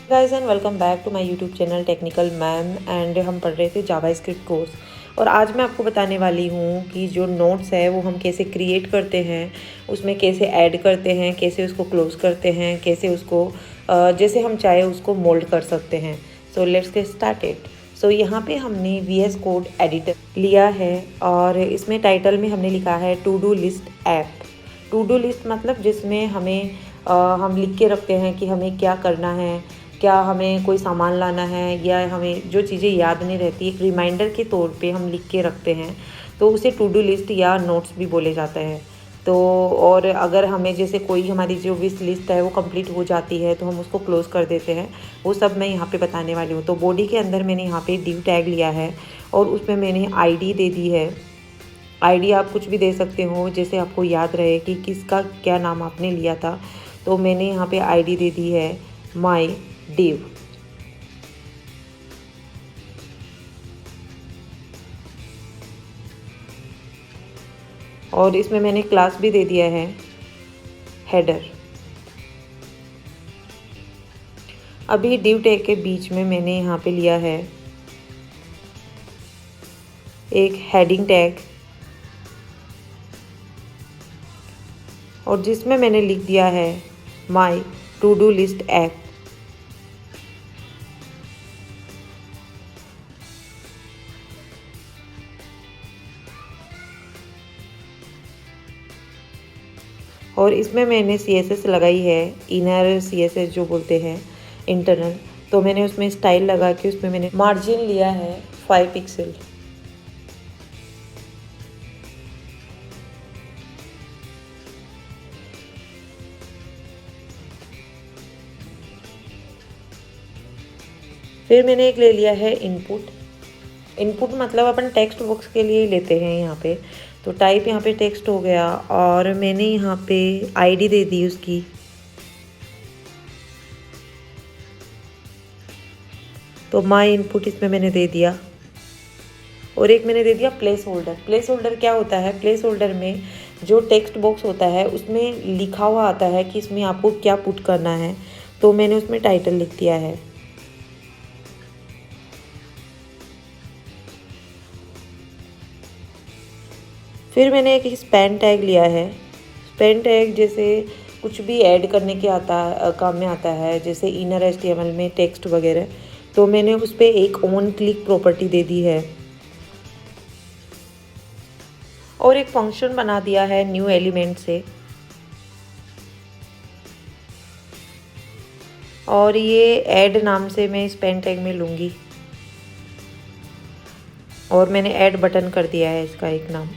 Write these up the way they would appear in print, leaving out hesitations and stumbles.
Guys and welcome back to my YouTube channel technical ma'am and हम पढ़ रहे थे जावास्क्रिप्ट कोर्स। और आज मैं आपको बताने वाली हूँ कि जो नोट्स है वो हम कैसे क्रिएट करते हैं, उसमें कैसे ऐड करते हैं, कैसे उसको क्लोज करते हैं, कैसे उसको जैसे हम चाहे उसको मोल्ड कर सकते हैं। So let's get started. So यहाँ पे हमने VS कोड एडिटर लिया है और इसमें टाइटल में हमने लिखा है to do list app. To do list मतलब जिसमें हमें हम लिख के रखते हैं कि हमें क्या करना है, क्या हमें कोई सामान लाना है या हमें जो चीज़ें याद नहीं रहती, एक रिमाइंडर के तौर पे हम लिख के रखते हैं, तो उसे टू डू लिस्ट या नोट्स भी बोले जाते हैं। तो और अगर हमें जैसे कोई हमारी जो विश लिस्ट है वो कंप्लीट हो जाती है तो हम उसको क्लोज कर देते हैं। वो सब मैं यहाँ पे बताने वाली हूँ। तो बॉडी के अंदर मैंने यहाँ पे div टैग लिया है और उसमें मैंने ID दे दी है। ID आप कुछ भी दे सकते हो, जैसे आपको याद रहे कि किसका क्या नाम आपने लिया था। तो मैंने यहाँ पे ID दे दी है माई div। और इसमें मैंने क्लास भी दे दिया है हेडर। अभी div टैग के बीच में मैंने यहाँ पे लिया है एक हेडिंग टैग और जिसमें मैंने लिख दिया है माई टू डू लिस्ट ऐप। और इसमें मैंने CSS लगाई है, इनर CSS जो बोलते हैं, इंटरनल। तो मैंने उसमें स्टाइल लगा के उसमें मैंने मार्जिन लिया है 5 पिक्सल। फिर मैंने एक ले लिया है इनपुट। इनपुट मतलब अपन टेक्स्ट बॉक्स के लिए लेते हैं यहाँ पे। तो टाइप यहाँ पे टेक्स्ट हो गया और मैंने यहाँ पे ID दे दी उसकी। तो माई इनपुट इसमें मैंने दे दिया और एक मैंने दे दिया प्लेस होल्डर। प्लेस होल्डर क्या होता है? प्लेस होल्डर में जो टेक्स्ट बॉक्स होता है उसमें लिखा हुआ आता है कि इसमें आपको क्या पुट करना है। तो मैंने उसमें टाइटल लिख दिया है। फिर मैंने एक स्पैन टैग लिया है। स्पैन टैग जैसे कुछ भी ऐड करने के काम में आता है, जैसे इनर HTML में टेक्स्ट वगैरह। तो मैंने उस पर एक ऑन क्लिक प्रॉपर्टी दे दी है और एक फंक्शन बना दिया है न्यू एलिमेंट से। और ये ऐड नाम से मैं स्पैन टैग में लूँगी और मैंने ऐड बटन कर दिया है इसका एक नाम।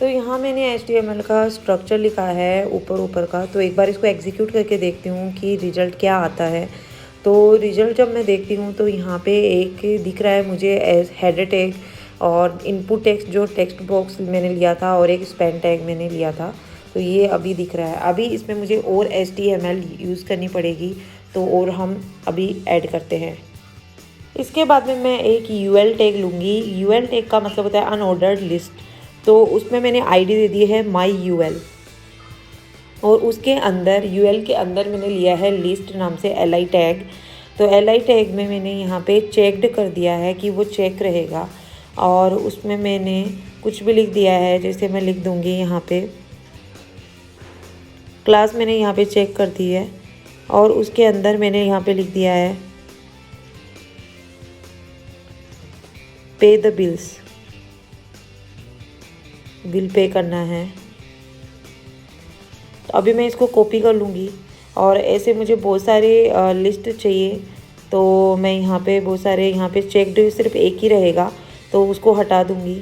तो यहाँ मैंने HTML का स्ट्रक्चर लिखा है ऊपर का। तो एक बार इसको एग्जीक्यूट करके देखती हूँ कि रिजल्ट क्या आता है। तो रिजल्ट जब मैं देखती हूँ तो यहाँ पे एक दिख रहा है मुझे एज हेडर टैग और इनपुट टेक्स्ट जो टेक्स्ट बॉक्स मैंने लिया था और एक स्पैन टैग मैंने लिया था। तो ये अभी दिख रहा है। अभी इसमें मुझे और HTML यूज़ करनी पड़ेगी, तो और हम अभी ऐड करते हैं। इसके बाद में मैं एक UL टैग लूँगी। UL टैग का मतलब होता है अनऑर्डर्ड लिस्ट। तो उसमें मैंने ID दे दी है माई UL और उसके अंदर UL के अंदर मैंने लिया है लिस्ट नाम से LI टैग। तो LI टैग में मैंने यहाँ पे चेक्ड कर दिया है कि वो चेक रहेगा और उसमें मैंने कुछ भी लिख दिया है, जैसे मैं लिख दूँगी यहाँ पे क्लास मैंने यहाँ पे चेक कर दी है और उसके अंदर मैंने यहाँ पे लिख दिया है पे द बिल्स, बिल पे करना है। तो अभी मैं इसको कॉपी कर लूँगी और ऐसे मुझे बहुत सारे लिस्ट चाहिए। तो मैं यहाँ पे बहुत सारे यहाँ पे चेक्ड सिर्फ एक ही रहेगा तो उसको हटा दूँगी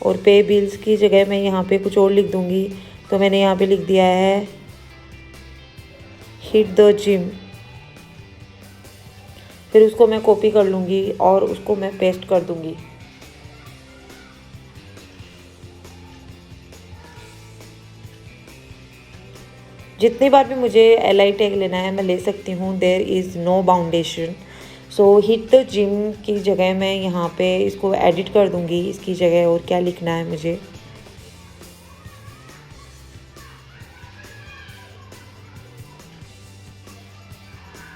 और पे बिल्स की जगह मैं यहाँ पे कुछ और लिख दूँगी। तो मैंने यहाँ पे लिख दिया है हिट द जिम। फिर उसको मैं कॉपी कर लूँगी और उसको मैं पेस्ट कर दूँगी। जितनी बार भी मुझे LI टैग लेना है मैं ले सकती हूँ, there is no boundation. So hit the gym की जगह मैं यहाँ पे इसको एडिट कर दूँगी इसकी जगह, और क्या लिखना है मुझे।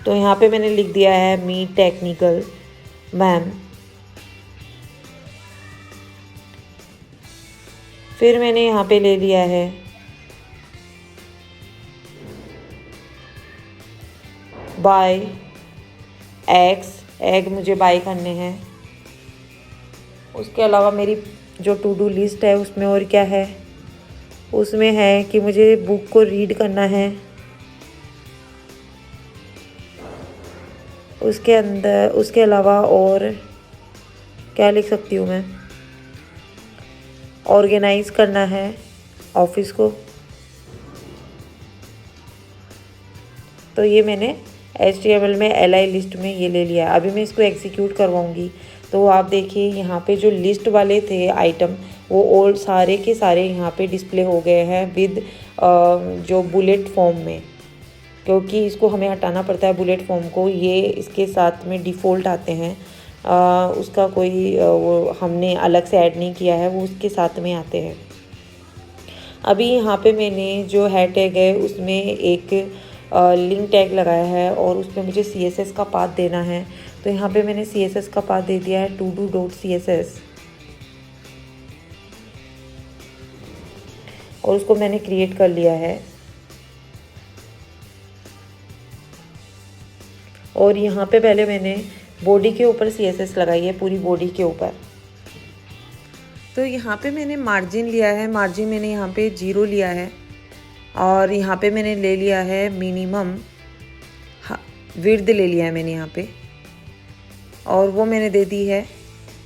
तो यहाँ पे मैंने लिख दिया है मी टेक्निकल मैम। फिर मैंने यहाँ पे ले लिया है बाय एक्स, एग मुझे बाय करने हैं। उसके अलावा मेरी जो टू डू लिस्ट है उसमें और क्या है, उसमें है कि मुझे बुक को रीड करना है। उसके अलावा और क्या लिख सकती हूँ मैं, ऑर्गेनाइज करना है ऑफिस को। तो ये मैंने HTML में LI लिस्ट में ये ले लिया है। अभी मैं इसको एग्जीक्यूट करवाऊँगी। तो आप देखिए यहाँ पे जो लिस्ट वाले थे आइटम वो और सारे के सारे यहाँ पे डिस्प्ले हो गए हैं विद जो बुलेट फॉर्म में, क्योंकि इसको हमें हटाना पड़ता है बुलेट फॉर्म को। ये इसके साथ में डिफ़ॉल्ट आते हैं, उसका कोई वो हमने अलग से ऐड नहीं किया है, वो उसके साथ में आते हैं। अभी यहाँ पे मैंने जो है टैग है उसमें एक लिंक टैग लगाया है और उसमें मुझे CSS का पाथ देना है। तो यहाँ पे मैंने CSS का पाथ दे दिया है todo.css, और उसको मैंने क्रिएट कर लिया है। और यहाँ पे पहले मैंने बॉडी के ऊपर CSS लगाई है, पूरी बॉडी के ऊपर। तो यहाँ पे मैंने मार्जिन लिया है, मार्जिन मैंने यहाँ पे 0 लिया है, और यहाँ पे मैंने ले लिया है मिनिमम विड्थ ले लिया है मैंने यहाँ पे, और वो मैंने दे दी है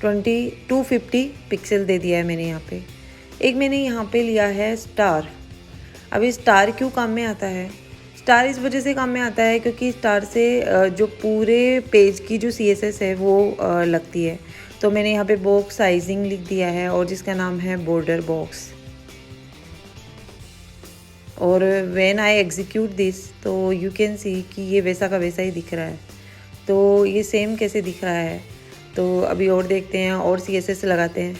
250 पिक्सल दे दिया है मैंने यहाँ पे। एक मैंने यहाँ पे लिया है स्टार। अभी स्टार क्यों काम में आता है, स्टार इस वजह से काम में आता है क्योंकि स्टार से जो पूरे पेज की जो CSS है वो लगती है। तो मैंने यहाँ पे बॉक्स साइजिंग लिख दिया है और जिसका नाम है बॉर्डर बॉक्स। और व्हेन आई एग्जीक्यूट दिस तो यू कैन सी कि ये वैसा का वैसा ही दिख रहा है। तो ये सेम कैसे दिख रहा है, तो अभी और देखते हैं और CSS लगाते हैं।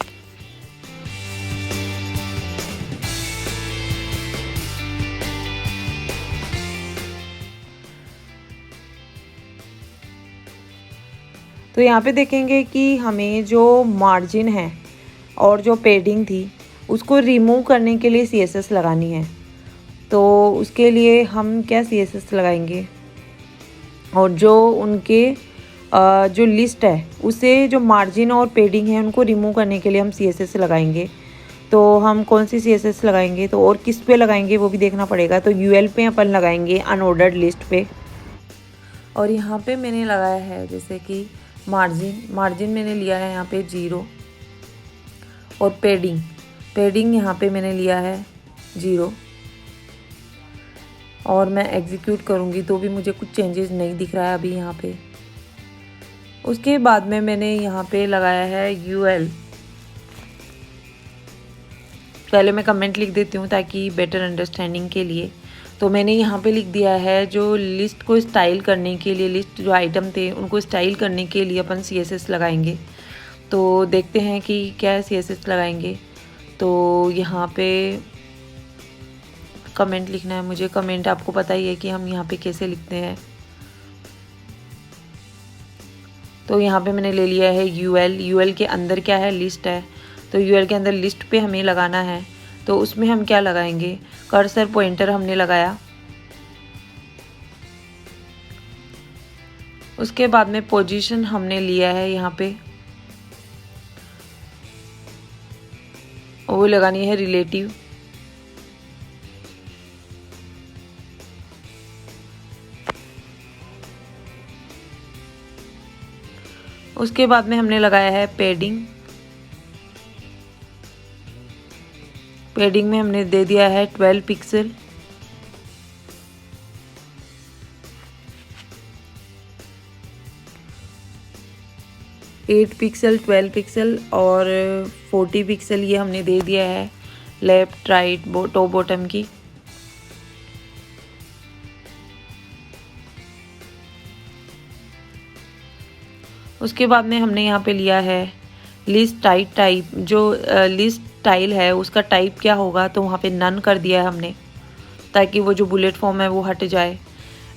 तो यहाँ पे देखेंगे कि हमें जो मार्जिन है और जो पेडिंग थी उसको रिमूव करने के लिए CSS लगानी है। तो उसके लिए हम क्या CSS लगाएंगे, और जो उनके जो लिस्ट है उसे जो मार्जिन और पेडिंग है उनको रिमूव करने के लिए हम CSS लगाएंगे। तो हम कौन सी CSS लगाएंगे, तो और किस पे लगाएंगे वो भी देखना पड़ेगा। तो UL पे अपन लगाएंगे, अनऑर्डर्ड लिस्ट पे। और यहाँ पे मैंने लगाया है जैसे कि मार्जिन मैंने लिया है यहाँ पे 0, और पेडिंग यहाँ पे मैंने लिया है 0। और मैं एग्जीक्यूट करूँगी तो भी मुझे कुछ चेंजेस नहीं दिख रहा है अभी यहाँ पे। उसके बाद में मैंने यहाँ पे लगाया है UL। पहले मैं कमेंट लिख देती हूँ ताकि बेटर अंडरस्टैंडिंग के लिए। तो मैंने यहाँ पे लिख दिया है जो लिस्ट को स्टाइल करने के लिए, लिस्ट जो आइटम थे उनको स्टाइल करने के लिए अपन CSS लगाएंगे। तो देखते हैं कि क्या CSS लगाएंगे। तो यहाँ पे कमेंट लिखना है मुझे। कमेंट आपको पता ही है कि हम यहाँ पे कैसे लिखते हैं। तो यहाँ पे मैंने ले लिया है UL के अंदर क्या है, लिस्ट है। तो UL के अंदर लिस्ट पे हमें लगाना है। तो उसमें हम क्या लगाएंगे, कर्सर पॉइंटर हमने लगाया। उसके बाद में पोजीशन हमने लिया है यहाँ पे, वो लगानी है रिलेटिव। उसके बाद में हमने लगाया है पेडिंग में हमने दे दिया है 12 पिक्सल। एट पिक्सल, 12 पिक्सल और 40 पिक्सल ये हमने दे दिया है लेफ्ट राइट टॉप बॉटम की। उसके बाद में हमने यहाँ पे लिया है लिस्ट टाइट टाइप, जो लिस्ट टाइल है उसका टाइप क्या होगा, तो वहाँ पे नन कर दिया है हमने, ताकि वो जो बुलेट फॉर्म है वो हट जाए।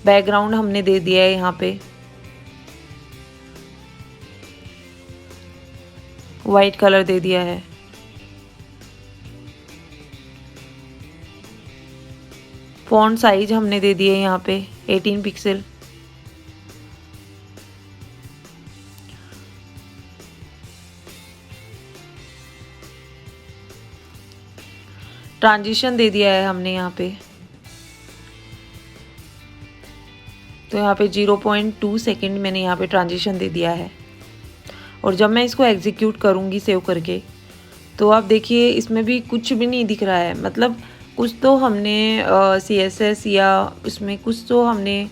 बैकग्राउंड हमने दे दिया है यहाँ पे वाइट कलर दे दिया है। फॉन्ट साइज हमने दे दिए यहाँ पे 18 पिक्सल। ट्रांजिशन दे दिया है हमने यहाँ पे, तो यहाँ पे 0.2 सेकेंड मैंने यहाँ पे ट्रांजिशन दे दिया है। और जब मैं इसको एग्जीक्यूट करूँगी सेव करके, तो आप देखिए इसमें भी कुछ भी नहीं दिख रहा है। मतलब कुछ तो हमने CSS या उसमें कुछ तो हमने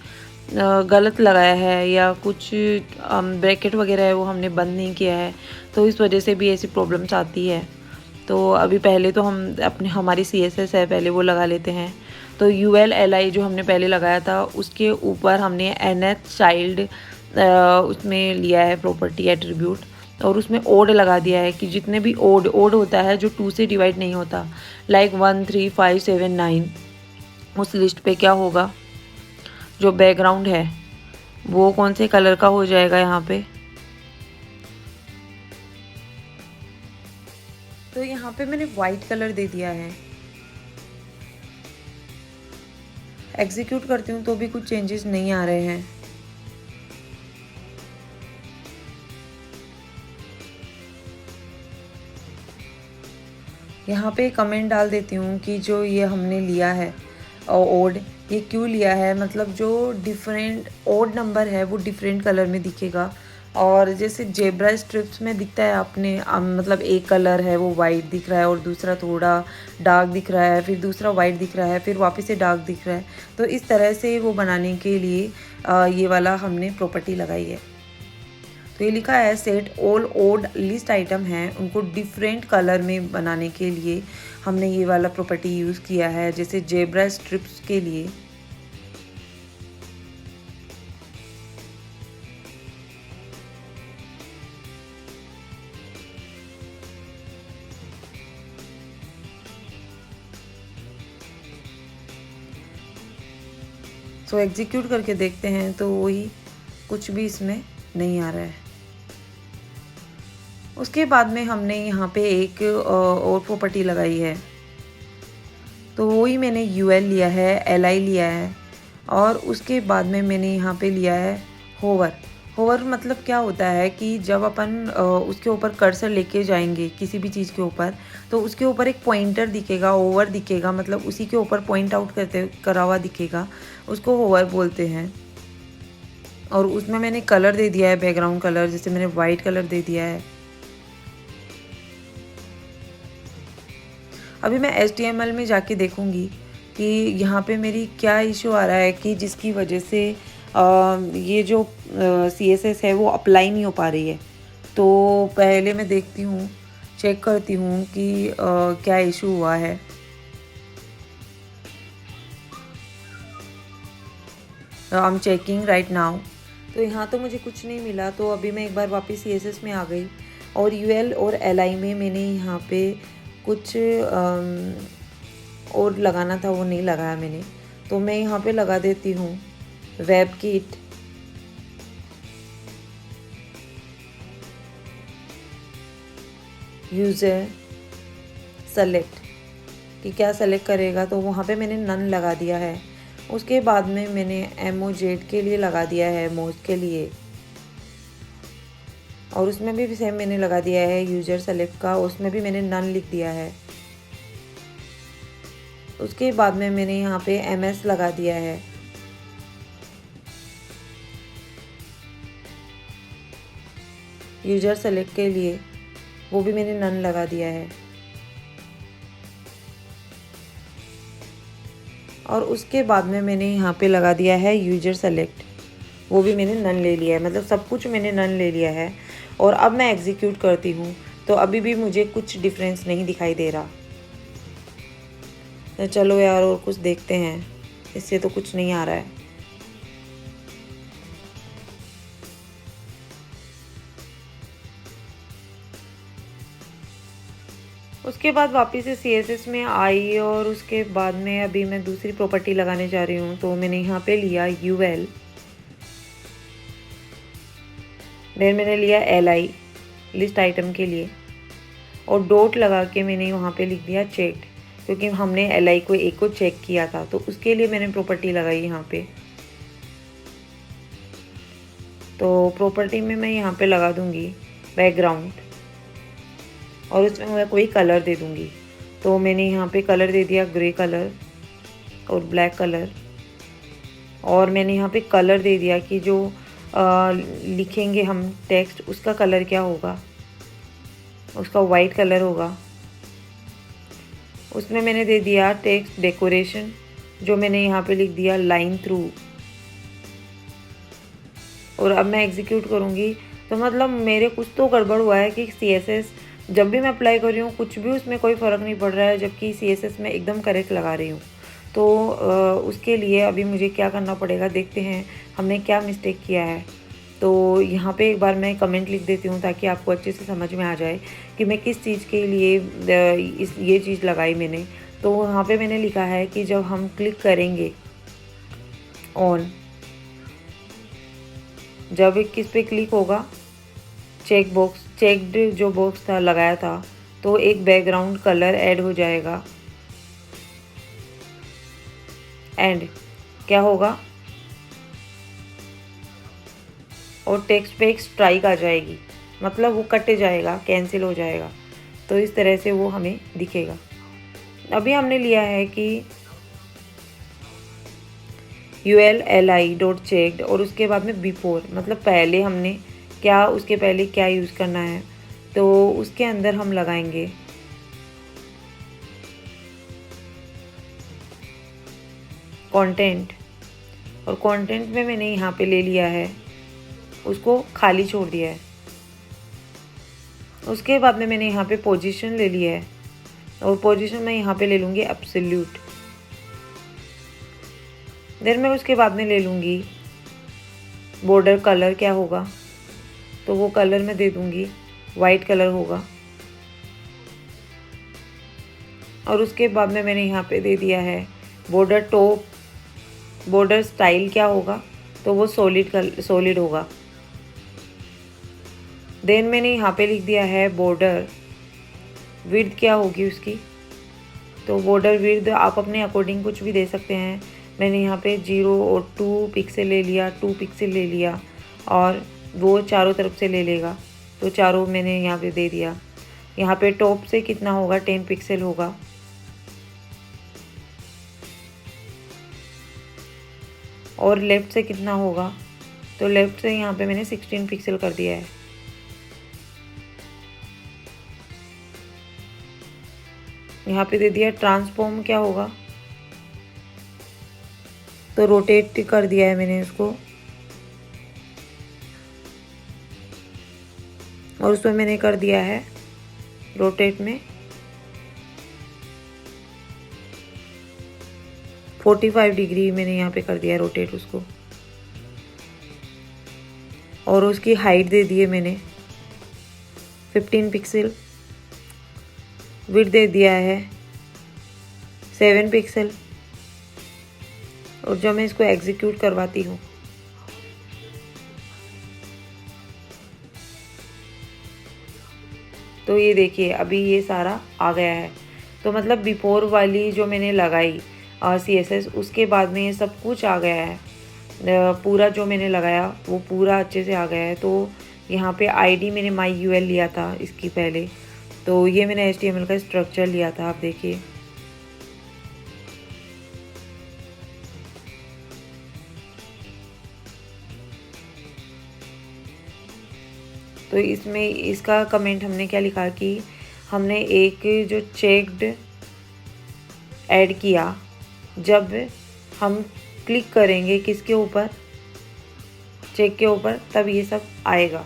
गलत लगाया है, या कुछ ब्रैकेट वगैरह है वो हमने बंद नहीं किया है, तो इस वजह से भी ऐसी प्रॉब्लम्स आती है। तो अभी पहले तो हम हमारी CSS है पहले वो लगा लेते हैं। तो ULLI जो हमने पहले लगाया था उसके ऊपर हमने NH चाइल्ड उसमें लिया है प्रॉपर्टी एट्रीब्यूट, और उसमें ओड लगा दिया है कि जितने भी ओड होता है जो 2 से डिवाइड नहीं होता, लाइक 1 3 5 7 9, उस लिस्ट पे क्या होगा, जो बैकग्राउंड है वो कौन से कलर का हो जाएगा यहाँ पे। तो यहाँ पे मैंने वाइट कलर दे दिया है। एग्जीक्यूट करती हूँ तो भी कुछ चेंजेस नहीं आ रहे हैं। यहाँ पे कमेंट डाल देती हूँ कि जो ये हमने लिया है ओड, ये क्यों लिया है, मतलब जो डिफरेंट ओड नंबर है वो डिफरेंट कलर में दिखेगा। और जैसे जेब्रा स्ट्रिप्स में दिखता है आपने, मतलब एक कलर है वो वाइट दिख रहा है और दूसरा थोड़ा डार्क दिख रहा है, फिर दूसरा वाइट दिख रहा है, फिर वापस से डार्क दिख रहा है। तो इस तरह से वो बनाने के लिए ये वाला हमने प्रॉपर्टी लगाई है। तो ये लिखा है set all odd list item हैं उनको डिफरेंट कलर में बनाने के लिए हमने ये वाला प्रॉपर्टी यूज़ किया है, जैसे जेब्रा स्ट्रिप्स के लिए। तो एग्जीक्यूट करके देखते हैं तो वही, कुछ भी इसमें नहीं आ रहा है। उसके बाद में हमने यहाँ पे एक और प्रॉपर्टी लगाई है, तो वही मैंने UL लिया है, LI लिया है, और उसके बाद में मैंने यहाँ पे लिया है होवर। होवर मतलब क्या होता है कि जब अपन उसके ऊपर कर्सर लेके जाएंगे किसी भी चीज़ के ऊपर, तो उसके ऊपर एक पॉइंटर दिखेगा, ओवर दिखेगा, मतलब उसी के ऊपर पॉइंट आउट करा हुआ दिखेगा, उसको होवर बोलते हैं। और उसमें मैंने कलर दे दिया है बैकग्राउंड कलर, जैसे मैंने वाइट कलर दे दिया है। अभी मैं HTML में जाके देखूँगी कि यहाँ पे मेरी क्या इशू आ रहा है कि जिसकी वजह से ये जो CSS है वो अप्लाई नहीं हो पा रही है। तो पहले मैं देखती हूँ, चेक करती हूँ कि क्या इशू हुआ है। I am checking right now. तो यहाँ तो मुझे कुछ नहीं मिला, तो अभी मैं एक बार वापस CSS में आ गई, और UL और LI में मैंने यहाँ पे कुछ और लगाना था वो नहीं लगाया मैंने, तो मैं यहाँ पे लगा देती हूँ वेबकिट यूज़र सेलेक्ट, कि क्या सेलेक्ट करेगा, तो वहाँ पे मैंने नन लगा दिया है। उसके बाद में मैंने MOZ के लिए लगा दिया है, मोज के लिए, और उसमें भी सेम मैंने लगा दिया है यूज़र सेलेक्ट का, उसमें भी मैंने नन लिख दिया है। उसके बाद में मैंने यहाँ पे MS लगा दिया है। यूज़र सेलेक्ट के लिए वो भी मैंने नन लगा दिया है। और उसके बाद में मैंने यहाँ पे लगा दिया है यूज़र सेलेक्ट, वो भी मैंने नन ले लिया है, मतलब सब कुछ मैंने नन ले लिया है। और अब मैं एग्जीक्यूट करती हूँ तो अभी भी मुझे कुछ डिफरेंस नहीं दिखाई दे रहा। तो चलो यार और कुछ देखते हैं, इससे तो कुछ नहीं आ रहा है। उसके बाद वापस से CSS में आई और उसके बाद में अभी मैं दूसरी प्रॉपर्टी लगाने जा रही हूँ। तो मैंने यहाँ पे लिया UL, देन मैंने लिया LI लिस्ट आइटम के लिए और डॉट लगा के मैंने वहाँ पे लिख दिया चेक्ड, क्योंकि हमने LI को एक को चेक किया था तो उसके लिए मैंने प्रॉपर्टी लगाई यहाँ पे। तो प्रॉपर्टी में मैं यहाँ पे लगा दूँगी बैकग्राउंड और उसमें मैं कोई कलर दे दूँगी। तो मैंने यहाँ पे कलर दे दिया ग्रे कलर और ब्लैक कलर, और मैंने यहाँ पे कलर दे दिया कि जो लिखेंगे हम टेक्स्ट उसका कलर क्या होगा, उसका वाइट कलर होगा। उसमें मैंने दे दिया टेक्स्ट डेकोरेशन, जो मैंने यहाँ पे लिख दिया लाइन थ्रू। और अब मैं एग्जीक्यूट करूँगी तो मतलब मेरे कुछ तो गड़बड़ हुआ है कि CSS जब भी मैं अप्लाई कर रही हूँ कुछ भी उसमें कोई फ़र्क नहीं पड़ रहा है, जबकि CSS में एकदम करेक्ट लगा रही हूँ। तो उसके लिए अभी मुझे क्या करना पड़ेगा, देखते हैं हमने क्या मिस्टेक किया है। तो यहाँ पे एक बार मैं कमेंट लिख देती हूँ ताकि आपको अच्छे से समझ में आ जाए कि मैं किस चीज़ के लिए ये चीज़ लगाई मैंने। तो वहाँ पे मैंने लिखा है कि जब हम क्लिक करेंगे ऑन, जब किस पे क्लिक होगा, चेक बॉक्स चेक्ड जो बॉक्स था लगाया था तो एक बैकग्राउंड कलर ऐड हो जाएगा एंड क्या होगा, और टेक्स्ट पे एक स्ट्राइक आ जाएगी, मतलब वो कट जाएगा, कैंसिल हो जाएगा। तो इस तरह से वो हमें दिखेगा। अभी हमने लिया है कि ULLI.checked और उसके बाद में बिफोर, मतलब पहले हमने क्या, उसके पहले क्या यूज़ करना है। तो उसके अंदर हम लगाएंगे कंटेंट, और कंटेंट में मैंने यहाँ पे ले लिया है, उसको खाली छोड़ दिया है। उसके बाद में मैंने यहाँ पे पोजीशन ले लिया है और पोजीशन मैं यहाँ पे ले लूँगी एब्सोल्यूट। देन मैं उसके बाद में ले लूँगी बॉर्डर कलर क्या होगा, तो वो कलर मैं दे दूँगी वाइट कलर होगा। और उसके बाद में मैंने यहाँ पे दे दिया है बॉर्डर टॉप, बॉर्डर स्टाइल क्या होगा, तो वो सॉलिड होगा। देन मैंने यहाँ पे लिख दिया है बॉर्डर विड्थ क्या होगी उसकी, तो बॉर्डर विड्थ आप अपने अकॉर्डिंग कुछ भी दे सकते हैं। मैंने यहाँ पे 0 और 2 पिक्सल ले लिया, 2 पिक्सल ले लिया और वो चारों तरफ से ले लेगा, तो चारों मैंने यहाँ पे दे दिया। यहाँ पे टॉप से कितना होगा, 10 पिक्सल होगा। और लेफ़्ट से कितना होगा, तो लेफ़्ट से यहाँ पे मैंने 16 पिक्सल कर दिया है। यहाँ पे दे दिया ट्रांसफॉर्म क्या होगा, तो रोटेट कर दिया है मैंने उसको, और उसमें मैंने कर दिया है रोटेट में 45 डिग्री मैंने यहाँ पे कर दिया है रोटेट उसको। और उसकी हाइट दे दी है मैंने 15 पिक्सल, विड्थ दे दिया है 7 पिक्सल। और जब मैं इसको एग्जीक्यूट करवाती हूँ तो ये देखिए अभी ये सारा आ गया है। तो मतलब बिफोर वाली जो मैंने लगाई CSS, उसके बाद में ये सब कुछ आ गया है। पूरा जो मैंने लगाया वो पूरा अच्छे से आ गया है। तो यहाँ पे ID मैंने MyUL लिया था इसकी पहले, तो ये मैंने HTML का स्ट्रक्चर लिया था, आप देखिए। तो इसमें इसका कमेंट हमने क्या लिखा कि हमने एक जो चेक्ड ऐड किया, जब हम क्लिक करेंगे किसके ऊपर, चेक के ऊपर, तब ये सब आएगा।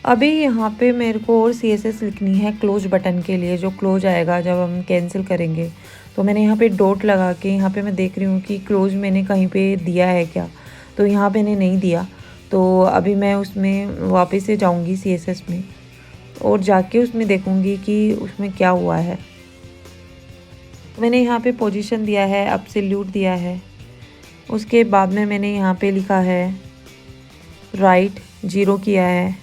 अभी यहाँ पे मेरे को और CSS लिखनी है क्लोज बटन के लिए, जो क्लोज आएगा जब हम कैंसिल करेंगे। तो मैंने यहाँ पे डॉट लगा के यहाँ पे मैं देख रही हूँ कि क्लोज मैंने कहीं पे दिया है क्या, तो यहाँ पे नहीं दिया। तो अभी मैं उसमें वापस से जाऊंगी CSS में और जाके उसमें देखूंगी कि उसमें क्या हुआ है। मैंने यहाँ पे पोजीशन दिया है, एब्सोल्यूट दिया है। उसके बाद में मैंने यहाँ पे लिखा है राइट, 0 किया है।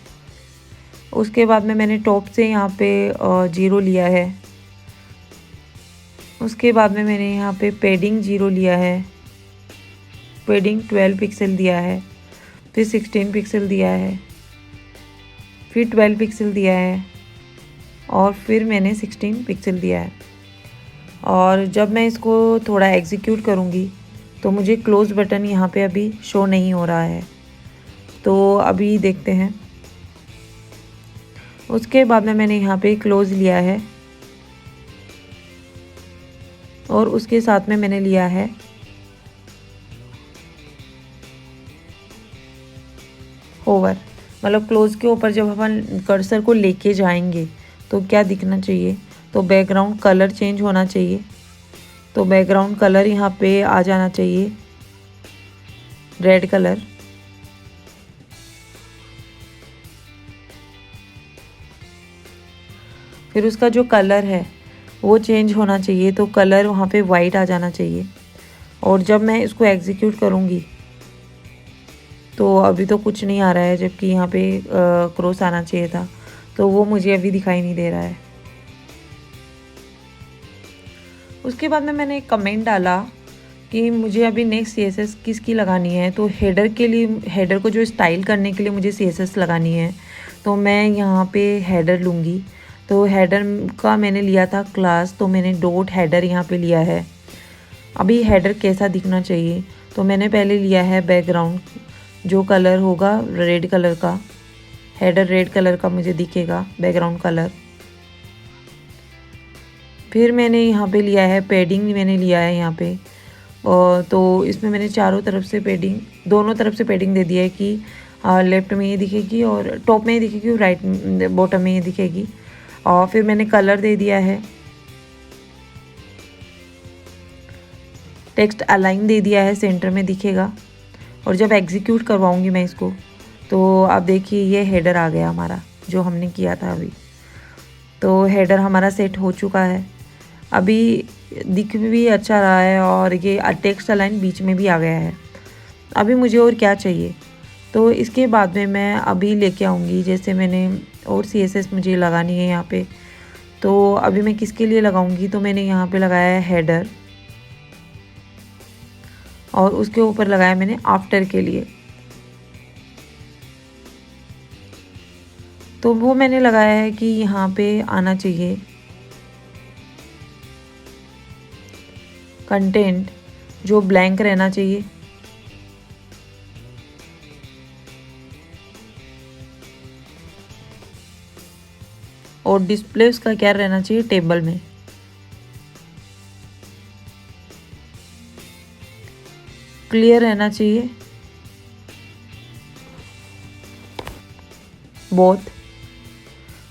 उसके बाद में मैंने टॉप से यहाँ पे 0 लिया है। उसके बाद में मैंने यहाँ पे पेडिंग 0 लिया है, पेडिंग 12 पिक्सल दिया है, फिर 16 पिक्सल दिया है, फिर 12 पिक्सल दिया है और फिर मैंने 16 पिक्सल दिया है। और जब मैं इसको थोड़ा एग्जीक्यूट करूँगी तो मुझे क्लोज़ बटन यहाँ पे अभी शो नहीं हो रहा है, तो अभी देखते हैं। उसके बाद में मैंने यहाँ पे क्लोज़ लिया है और उसके साथ में मैंने लिया है होवर। मतलब क्लोज़ के ऊपर जब अपन कर्सर को लेके जाएंगे तो क्या दिखना चाहिए, तो बैकग्राउंड कलर चेंज होना चाहिए। तो बैकग्राउंड कलर यहाँ पे आ जाना चाहिए रेड कलर। फिर उसका जो कलर है वो चेंज होना चाहिए, तो कलर वहाँ पे वाइट आ जाना चाहिए। और जब मैं इसको एग्जीक्यूट करूँगी तो अभी तो कुछ नहीं आ रहा है, जबकि यहाँ पे क्रॉस आना चाहिए था, तो वो मुझे अभी दिखाई नहीं दे रहा है। उसके बाद में मैंने एक कमेंट डाला कि मुझे अभी नेक्स्ट CSS किसकी लगानी है। तो हेडर के लिए, हेडर को जो स्टाइल करने के लिए मुझे CSS लगानी है, तो मैं यहाँ पे हेडर लूँगी। तो हेडर का मैंने लिया था क्लास, तो मैंने डॉट हेडर यहाँ पे लिया है। अभी हेडर कैसा दिखना चाहिए, तो मैंने पहले लिया है बैकग्राउंड, जो कलर होगा रेड कलर का, हेडर रेड कलर का मुझे दिखेगा बैकग्राउंड कलर। फिर मैंने यहाँ पे लिया है पेडिंग, मैंने लिया है यहाँ पे, और तो इसमें मैंने चारों तरफ से पेडिंग, दोनों तरफ से पेडिंग दे दिया है कि लेफ्ट में ये दिखेगी और टॉप में ये दिखेगी और राइट बॉटम में ये दिखेगी। और फिर मैंने कलर दे दिया है, टेक्स्ट अलाइन दे दिया है, सेंटर में दिखेगा। और जब एग्जीक्यूट करवाऊंगी मैं इसको, तो आप देखिए ये हेडर आ गया हमारा जो हमने किया था अभी। तो हेडर हमारा सेट हो चुका है, अभी दिख भी अच्छा रहा है और ये टेक्स्ट अलाइन बीच में भी आ गया है। अभी मुझे और क्या चाहिए, तो इसके बाद में मैं अभी लेके आऊँगी, जैसे मैंने और CSS मुझे लगानी है यहाँ पे। तो अभी मैं किसके लिए लगाऊंगी, तो मैंने यहाँ पे लगाया है हेडर और उसके ऊपर लगाया मैंने आफ्टर के लिए। तो वो मैंने लगाया है कि यहाँ पे आना चाहिए कंटेंट जो ब्लैंक रहना चाहिए, और डिस्प्ले उसका क्या रहना चाहिए, टेबल में। क्लियर रहना चाहिए बोथ।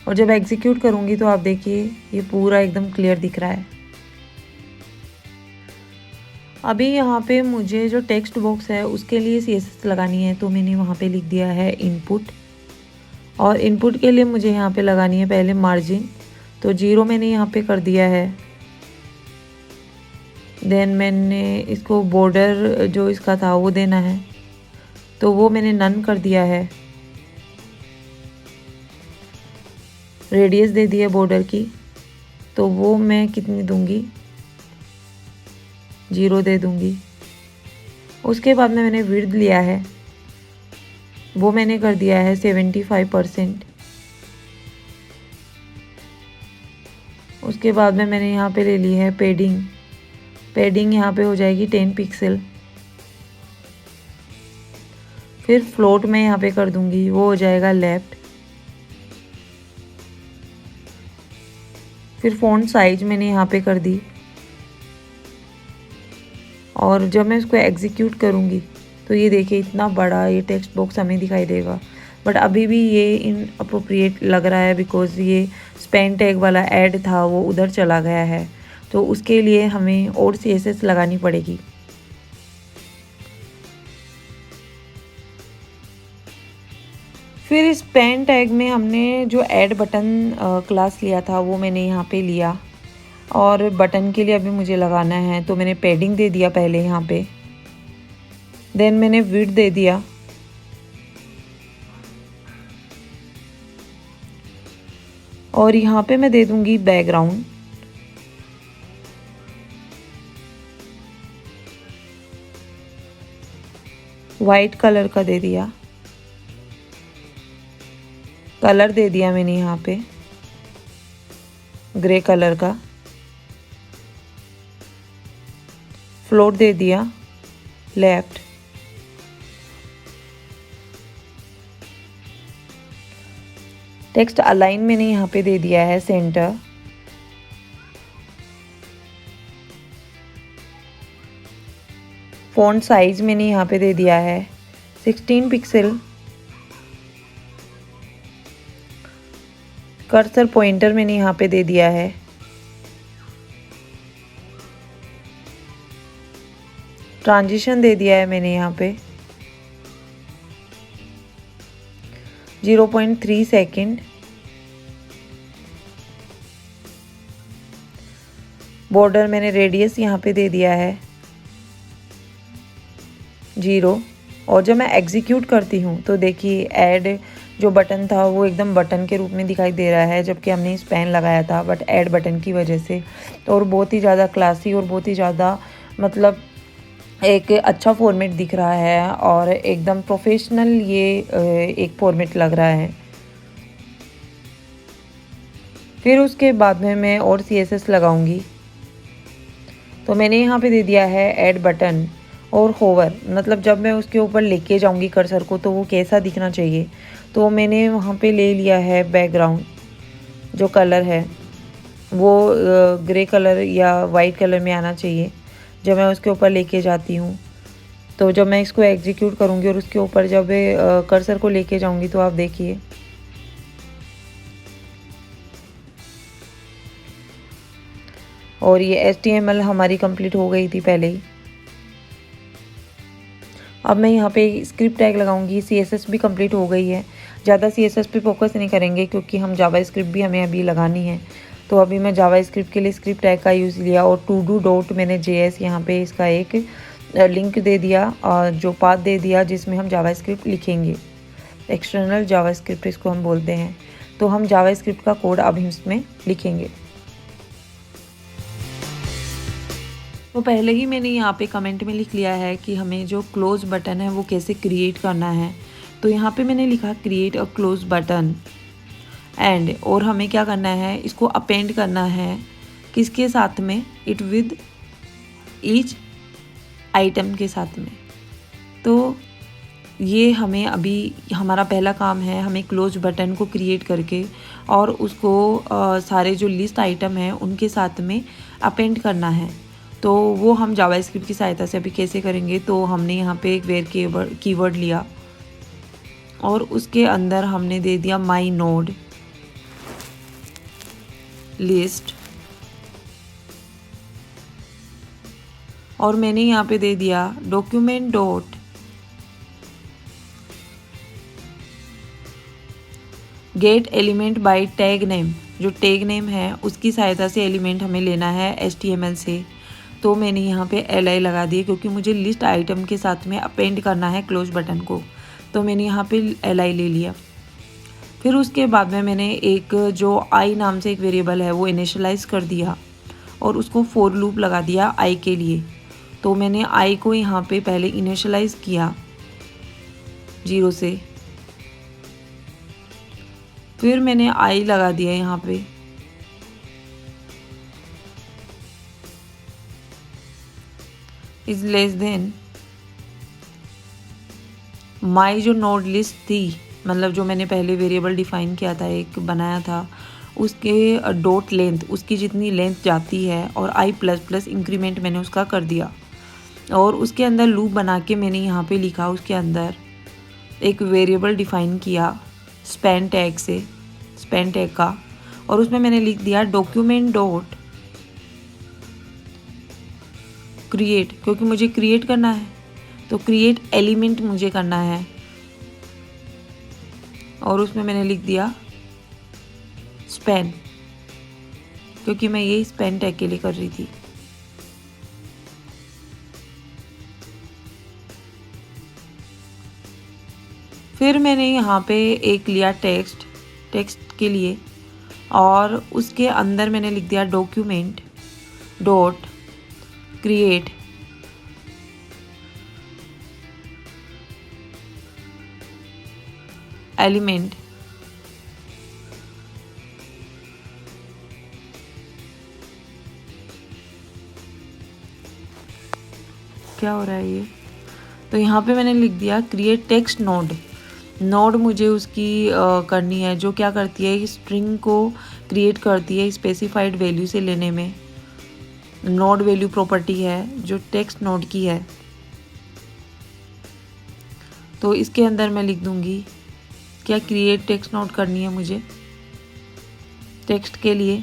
और जब एग्जीक्यूट करूँगी तो आप देखिए ये पूरा एकदम क्लियर दिख रहा है। अभी यहाँ पे मुझे जो टेक्स्ट बॉक्स है उसके लिए CSS लगानी है, तो मैंने वहाँ पे लिख दिया है इनपुट। और इनपुट के लिए मुझे यहाँ पे लगानी है पहले मार्जिन, तो 0 मैंने यहाँ पे कर दिया है। देन मैंने इसको बॉर्डर जो इसका था वो देना है, तो वो मैंने नन कर दिया है। रेडियस दे दी है बॉर्डर की, तो वो मैं कितनी दूंगी, 0 दे दूंगी। उसके बाद में मैंने विड्थ लिया है, वो मैंने कर दिया है 75%। उसके बाद में मैंने यहाँ पे ले ली है पेडिंग, पेडिंग यहाँ पे हो जाएगी 10 पिक्सल। फिर फ्लोट में यहाँ पे कर दूंगी, वो हो जाएगा लेफ्ट। फिर फ़ॉन्ट साइज मैंने यहाँ पे कर दी। और जब मैं इसको एग्जीक्यूट करूँगी तो ये देखिए इतना बड़ा ये टेक्स्ट बॉक्स हमें दिखाई देगा, बट अभी भी ये इनअप्रोप्रिएट लग रहा है बिकॉज़ ये स्पेन टैग वाला ऐड था वो उधर चला गया है, तो उसके लिए हमें और CSS लगानी पड़ेगी। फिर इस पेन टैग में हमने जो ऐड बटन क्लास लिया था वो मैंने यहाँ पे लिया, और बटन के लिए अभी मुझे लगाना है तो मैंने पैडिंग दे दिया पहले यहाँ पे, देन मैंने विड्थ दे दिया, और यहाँ पे मैं दे दूँगी बैकग्राउंड। वाइट कलर का दे दिया, कलर दे दिया मैंने यहाँ पे ग्रे कलर का, फ्लोट दे दिया लेफ्ट, टेक्स्ट अलाइन मैंने यहाँ पे दे दिया है सेंटर, फ़ॉन्ट साइज मैंने यहाँ पे दे दिया है 16 पिक्सल, कर्सर पॉइंटर मैंने यहाँ पे दे दिया है, ट्रांजिशन दे दिया है मैंने यहाँ पे 0.3 सेकेंड, बॉर्डर मैंने रेडियस यहाँ पे दे दिया है 0। और जब मैं एग्जीक्यूट करती हूँ तो देखिए ऐड जो बटन था वो एकदम बटन के रूप में दिखाई दे रहा है, जबकि हमने इस पेन लगाया था, बट ऐड बटन की वजह से तो और बहुत ही ज़्यादा क्लासी और बहुत ही ज़्यादा मतलब एक अच्छा फॉर्मेट दिख रहा है, और एकदम प्रोफेशनल ये एक फॉर्मेट लग रहा है। फिर उसके बाद में मैं और CSS लगाऊंगी, तो मैंने यहाँ पे दे दिया है ऐड बटन और होवर, मतलब जब मैं उसके ऊपर लेके जाऊंगी कर्सर को तो वो कैसा दिखना चाहिए, तो मैंने वहाँ पे ले लिया है बैकग्राउंड, जो कलर है वो ग्रे कलर या वाइट कलर में आना चाहिए जब मैं उसके ऊपर लेके जाती हूँ। तो जब मैं इसको एग्जीक्यूट करूँगी और उसके ऊपर जब कर्सर को लेके जाऊँगी तो आप देखिए और ये HTML हमारी कंप्लीट हो गई थी पहले ही। अब मैं यहाँ पे स्क्रिप्ट टैग लगाऊंगी, CSS भी कंप्लीट हो गई है। ज़्यादा CSS पे फोकस नहीं करेंगे क्योंकि हम जावा स्क्रिप्ट भी हमें अभी लगानी है, तो अभी मैं जावा स्क्रिप्ट के लिए स्क्रिप्ट टैग का यूज़ लिया, और टू डू डॉट मैंने JS यहाँ पे इसका एक लिंक दे दिया और जो पाथ दे दिया जिसमें हम जावा स्क्रिप्ट लिखेंगे, एक्सटर्नल जावा स्क्रिप्ट इसको हम बोलते हैं। तो हम जावा स्क्रिप्ट का कोड अब इसमें लिखेंगे। तो पहले ही मैंने यहाँ पे कमेंट में लिख लिया है कि हमें जो क्लोज बटन है वो कैसे क्रिएट करना है। तो यहाँ पे मैंने लिखा create a close button and, और हमें क्या करना है, इसको अपेंड करना है किसके साथ में, इट विद ईच आइटम के साथ में। तो ये हमें अभी हमारा पहला काम है, हमें क्लोज बटन को क्रिएट करके और उसको सारे जो लिस्ट आइटम हैं उनके साथ में अपेंड करना है। तो वो हम जावा स्क्रिप्ट की सहायता से अभी कैसे करेंगे, तो हमने यहाँ पे एक वेयर कीवर्ड लिया और उसके अंदर हमने दे दिया माई नोड लिस्ट, और मैंने यहाँ पे दे दिया document dot gate element by tag name. जो टैग नेम है उसकी सहायता से एलिमेंट हमें लेना है HTML से। तो मैंने यहाँ पे li लगा दिए क्योंकि मुझे लिस्ट आइटम के साथ में अपेंड करना है क्लोज बटन को, तो मैंने यहाँ पे li ले लिया। फिर उसके बाद में मैंने एक जो i नाम से एक वेरिएबल है वो इनिशियलाइज कर दिया और उसको फॉर लूप लगा दिया i के लिए। तो मैंने i को यहाँ पे पहले इनिशियलाइज किया 0 से, फिर मैंने i लगा दिया यहाँ पे, इज लेस देन माई जो नोड लिस्ट थी, मतलब जो मैंने पहले वेरिएबल डिफाइन किया था, एक बनाया था, उसके डॉट लेंथ, उसकी जितनी लेंथ जाती है, और i++ इंक्रीमेंट मैंने उसका कर दिया। और उसके अंदर लूप बना के मैंने यहाँ पे लिखा, उसके अंदर एक वेरिएबल डिफाइन किया स्पैन टैग से, स्पैन टैग का, और उसमें मैंने लिख दिया डॉक्यूमेंट डॉट क्रिएट, क्योंकि मुझे क्रिएट करना है तो क्रिएट एलिमेंट मुझे करना है। और उसमें मैंने लिख दिया स्पेन, क्योंकि मैं ये स्पेन टैग के लिए कर रही थी। फिर मैंने यहाँ पे एक लिया टेक्स्ट के लिए, और उसके अंदर मैंने लिख दिया डॉक्यूमेंट डॉट क्रिएट एलिमेंट क्या हो रहा है ये। तो यहाँ पे मैंने लिख दिया क्रिएट टेक्स्ट नोड मुझे उसकी करनी है, जो क्या करती है, स्ट्रिंग को क्रिएट करती है स्पेसिफाइड वैल्यू से लेने में। नोड वैल्यू प्रॉपर्टी है जो टेक्स्ट नोड की है। तो इसके अंदर मैं लिख दूंगी क्या क्रिएट टेक्स्ट नोड करनी है मुझे टेक्स्ट के लिए।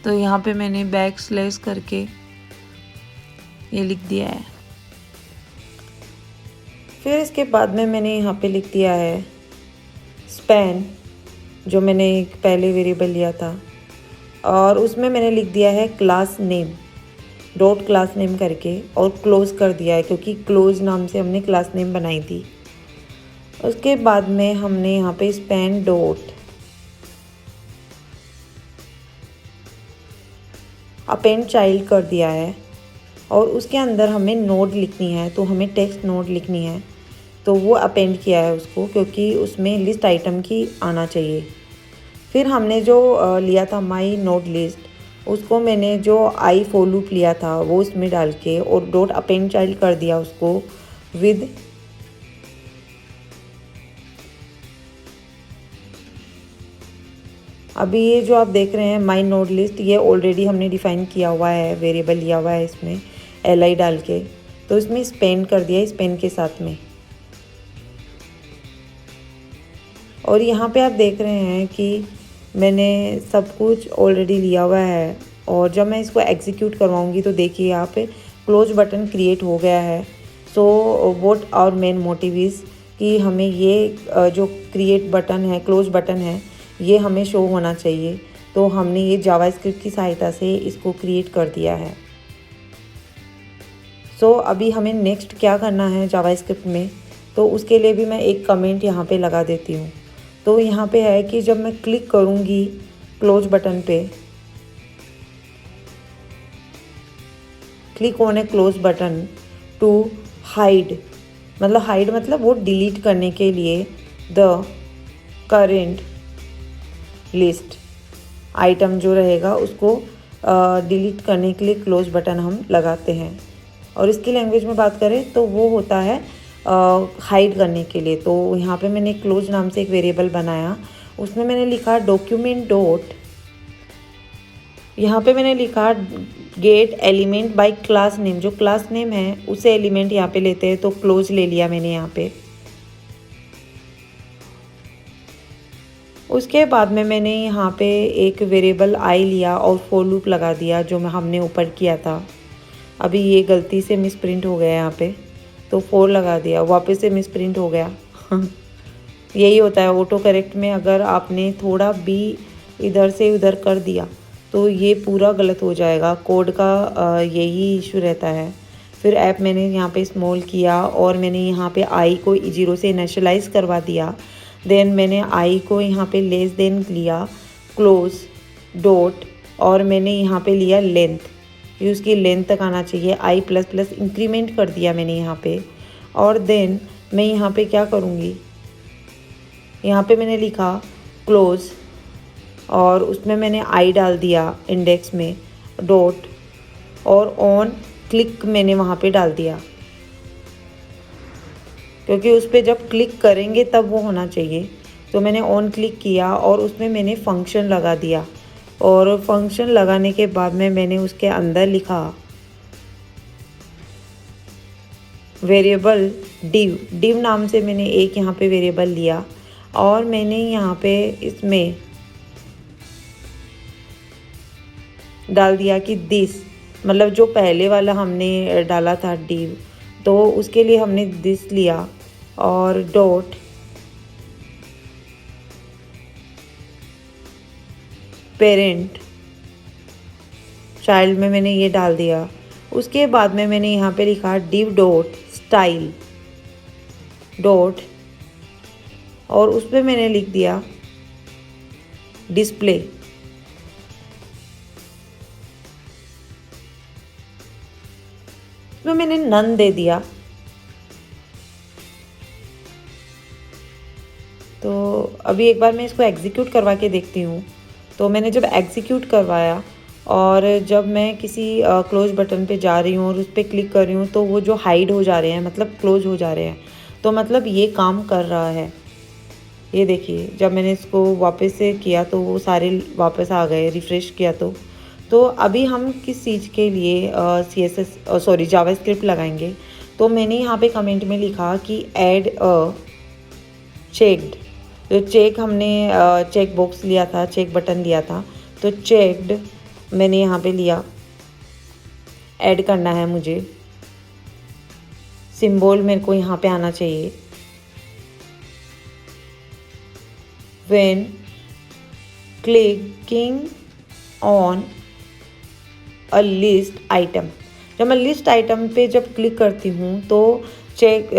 तो यहाँ पे मैंने बैकस्लैश करके ये लिख दिया है। फिर इसके बाद में मैंने यहाँ पे लिख दिया है स्पेन, जो मैंने एक पहले वेरिएबल लिया था, और उसमें मैंने लिख दिया है class name dot class name करके, और क्लोज कर दिया है क्योंकि क्लोज नाम से हमने क्लास नेम बनाई थी। उसके बाद में हमने यहाँ पे स्पेन डॉट अपेंड चाइल्ड कर दिया है, और उसके अंदर हमें नोड लिखनी है, तो हमें टेक्स्ट नोड लिखनी है, तो वो अपेंड किया है उसको, क्योंकि उसमें लिस्ट आइटम की आना चाहिए। फिर हमने जो लिया था माई नोड लिस्ट, उसको मैंने जो आई फॉर लूप लिया था वो उसमें डाल के और डॉट अपेंड चाइल्ड कर दिया उसको विद अभी ये जो आप देख रहे हैं माई नोड लिस्ट, ये ऑलरेडी हमने डिफ़ाइन किया हुआ है, वेरिएबल लिया हुआ है इसमें li डाल के, तो इसमें स्पेन कर दिया स्पेन के साथ में। और यहाँ पे आप देख रहे हैं कि मैंने सब कुछ ऑलरेडी लिया हुआ है, और जब मैं इसको एग्जीक्यूट करवाऊँगी तो देखिए यहाँ पे क्लोज बटन क्रिएट हो गया है। So what our main motive is कि हमें ये जो क्रिएट बटन है, क्लोज बटन है, ये हमें शो होना चाहिए। तो हमने ये जावास्क्रिप्ट की सहायता से इसको क्रिएट कर दिया है। सो अभी हमें नेक्स्ट क्या करना है जावास्क्रिप्ट में, तो उसके लिए भी मैं एक कमेंट यहाँ पे लगा देती हूँ। तो यहाँ पे है कि जब मैं क्लिक करूँगी क्लोज बटन पे, click on a close button to hide, मतलब वो डिलीट करने के लिए द करेंट लिस्ट आइटम जो रहेगा उसको डिलीट करने के लिए क्लोज बटन हम लगाते हैं। और इसकी लैंग्वेज में बात करें तो वो होता है हाइड करने के लिए। तो यहाँ पे मैंने क्लोज नाम से एक वेरिएबल बनाया, उसमें मैंने लिखा डॉक्यूमेंट डॉट, यहाँ पे मैंने लिखा gate element by class name, जो क्लास नेम है उसे एलिमेंट यहाँ पे लेते हैं, तो क्लोज ले लिया मैंने यहाँ पे। उसके बाद में मैंने यहाँ पे एक वेरिएबल आई लिया और फॉर लूप लगा दिया, जो हमने ऊपर किया था। अभी ये गलती से मिसप्रिंट हो गया यहाँ पे, तो 4 लगा दिया, वापस से मिसप्रिंट हो गया। यही होता है ऑटो करेक्ट में, अगर आपने थोड़ा भी इधर से उधर कर दिया तो ये पूरा गलत हो जाएगा। कोड का यही इशू रहता है। फिर ऐप मैंने यहाँ पे स्मॉल किया और मैंने यहाँ पे आई को 0 से इनिशियलाइज करवा दिया। देन मैंने आई को यहाँ पे लेस देन लिया, क्लोज डॉट, और मैंने यहाँ पे लिया लेंथ, ये उसकी लेंथ तक आना चाहिए। आई प्लस प्लस इंक्रीमेंट कर दिया मैंने यहाँ पे। और देन मैं यहाँ पे क्या करूँगी, यहाँ पे मैंने लिखा क्लोज और उसमें मैंने आई डाल दिया इंडेक्स में डॉट, और ऑन क्लिक मैंने वहाँ पे डाल दिया, क्योंकि उस पर जब क्लिक करेंगे तब वो होना चाहिए। तो मैंने ऑन क्लिक किया और उसमें मैंने फंक्शन लगा दिया, और फंक्शन लगाने के बाद में मैंने उसके अंदर लिखा वेरिएबल डिव नाम से मैंने एक यहाँ पे वेरिएबल लिया, और मैंने यहाँ पे इसमें डाल दिया कि दिस मतलब जो पहले वाला हमने डाला था div, तो उसके लिए हमने दिस लिया और डॉट पेरेंट चाइल्ड में मैंने ये डाल दिया। उसके बाद में मैंने यहाँ पे लिखा div डॉट स्टाइल डॉट और उस पर मैंने लिख दिया डिस्प्ले। इसमें मैंने नन दे दिया। तो अभी एक बार मैं इसको एग्जीक्यूट करवा के देखती हूँ। तो मैंने जब एग्जीक्यूट करवाया और जब मैं किसी क्लोज बटन पे जा रही हूँ और उस पर क्लिक कर रही हूँ तो वो जो हाइड हो जा रहे हैं, मतलब क्लोज हो जा रहे हैं, तो मतलब ये काम कर रहा है। ये देखिए, जब मैंने इसको वापस से किया तो वो सारे वापस आ गए, रिफ़्रेश किया तो अभी हम किस चीज़ के लिए जावास्क्रिप्ट लगाएंगे। तो मैंने यहाँ पे कमेंट में लिखा कि ऐड अ चेक्ड। तो चेक हमने चेक बॉक्स लिया था, चेक बटन लिया था, तो चेक्ड मैंने यहाँ पे लिया। ऐड करना है मुझे, सिंबल मेरे को यहाँ पे आना चाहिए। When clicking on a list item, जब मैं लिस्ट आइटम पे जब क्लिक करती हूँ तो चेक